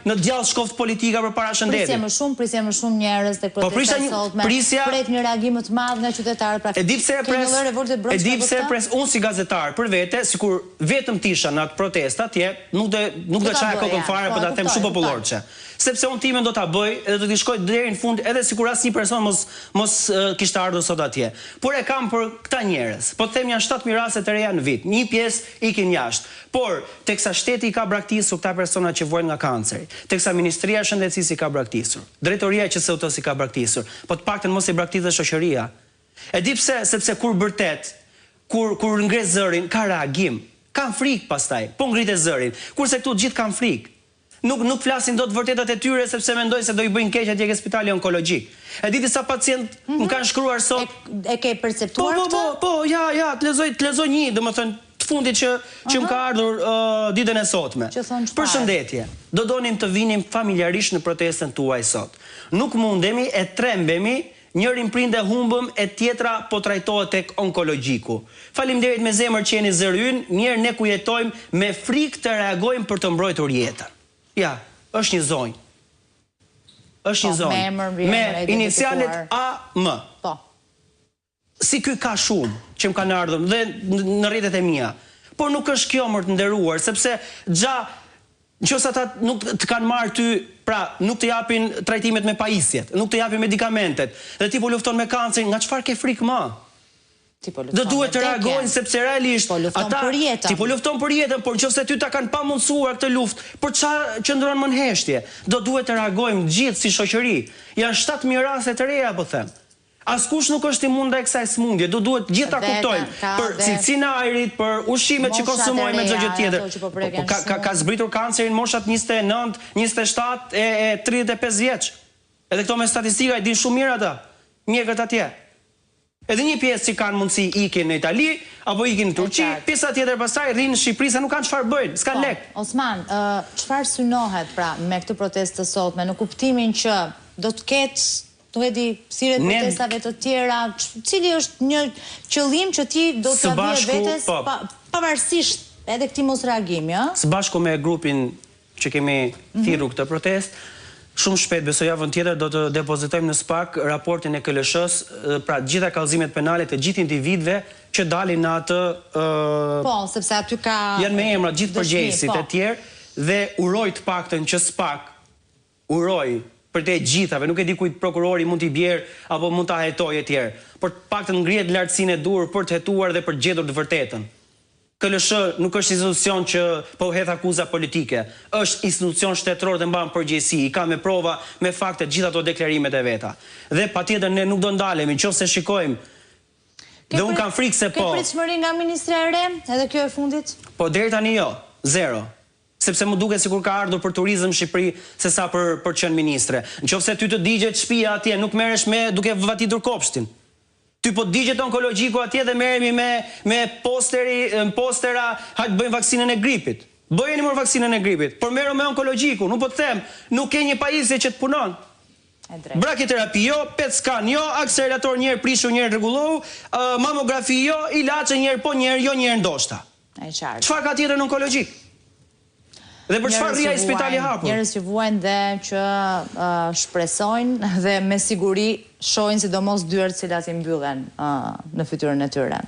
në djallë shkoft politika për para shëndetit. Prisje më shumë njerëz tek protesta e sotme. Pret një reagim më të madh nga qytetarët. E di pse e pres unë si gazetar për vete, sikur vetëm tisha në atë protesta atje, nuk do çaja kokën fare, po ta them shumë popullorçe. Sepse unë timen do ta bëj edhe do t'i shkoj deri në fund, edhe sikur asnjë person mos kishte ardhur sot atje. Por e kam për këta njerëz. Po them janë 7.000 raste të reja në vit. Një pjesë ikin jashtë. Por teksa shteti i ka braktisur këta persona që vojnë nga kanceri, teksa Ministria e Shëndetësisë i ka braktisur, Drejtoria e QSUT-s i ka braktisur, po të paktën mos i braktisë shoqëria. E di pse, sepse kur bërtet, kur ngre zërin, ka reagim, kanë frikë pastaj, po ngritet zërin. Kurse këtu gjithë kanë frikë. Nuk flasin do të vërtetat e tyre sepse mendojnë se do i bëjnë keq atje ke spitali onkologjik. E di disa pacient më kanë shkruar sot. E ke perceptuar këtë? Po, ja, të lexoj një, domethënë të fundit që më ka ardhur ditën e sotme. Përshëndetje. Do donim të vinim familjarisht në protestën tuaj sot. Nuk mundemi e trembemi, njërin prinde humbëm e tjetra po trajtohet tek onkologjiku. Faleminderit me zemër që jeni zëri ynë, mirë ne ku jetojmë me frikë të reagojmë për të mbrojtur jetën. Ja, është një zonjë. Është një zonjë. Me inicialet AM. Si ky ka shumë që më kanë ardhur dhe në rrjetet e mia. Por nuk është kjo më të nderuar, sepse nëse ata nuk të kanë marrë ty, pra nuk të japin trajtimet me pajisjet, nuk të japin medikamentet, dhe ti po lufton me kancerin, nga çfarë ke frikë më? Do duhet të reagojnë sepse realisht ata ti po lufton për jetën, por nëse ty ta kanë pamundsuar këtë luftë, për çfarë qëndron më në heshtje? Do duhet të reagojmë gjithë si shoqëri. Janë 7.000 raste të reja, po them. Askush nuk është imun ndaj kësaj sëmundje. Do duhet gjithë ta kuptojmë për cilësinë e ajrit, për ushqimet që konsumojmë me çdo gjë tjetër. Ka zbritur kancerin moshat 29, 27 e 35 vjeç. Edhe këto me statistika i din shumë mirë ata. Mjekët atje. Edhe një pjesë që kanë mundësi ikin në Itali, apo ikin në Turqi, pjesa tjetër pastaj rrinë në Shqipëri se nuk kanë çfarë bëjnë, s'kan lek. Osman, çfarë synohet pra me këtë protestë të sotme, në kuptimin që do të ketë, nuk e di, sire protestave të tjera, cili është një qëllim që ti do t'ia bie vetes pavarësisht edhe këtij mos reagimi, ëh? Së bashku me grupin që kemi thirrur këtë protestë, shumë shpejt, besoj javën tjetër, do të depozitojmë në SPAK raportin e KLSH-s, pra gjitha kallëzimet penale të gjithë individëve që dalin në atë... Po, sepse aty ka... Janë me emra gjithë përgjegjësit e tjerë, dhe uroj të paktën që SPAK, uroj për te gjithave, nuk e di kujt prokurori mund t'i bjerë, apo mund t'a hetoj e tjerë, por të paktën ngrihet lartësinë e dur për të hetuar dhe për gjetur të vërtetën. KLSH nuk është institucion që po hedh akuza politike, është institucion shtetëror dhe mban përgjegjësi, i ka me prova, me fakte gjitha ato deklarimet e veta. Dhe patjetër ne nuk do ndalemi, nëse shikojmë. Dhe unë kam frikë se po. Ke pritshmëri nga Ministria e Re, edhe kjo e fundit? Po deri tani jo, zero. Sepse më duket sikur ka ardhur për turizëm në Shqipëri sesa për qenë ministre. Nëse ty të digjet shtëpia atje, nuk merresh me duke vatitur kopshtin. Ty po digjet onkologjiku atje dhe merremi me postera, hajtë bëjmë vaksinën e gripit. Bëjeni më vaksinën e gripit, por merru me onkologjiku, nuk po të them, nuk ke një pajisje që të punon. Brakiterapi jo, PET scan jo, akselerator njerë prishu njerë rregullohu, mamografi jo, ilaçe njerë po njerë jo njerë ndoshta. Çfarë ka tjetër në onkologjik? Dhe për çfarë rria i spitali hapur? Njerëz që vuajnë dhe që shpresojnë dhe me siguri shohin sidomos dyert cilat i mbyllen në fytyrën e tyre.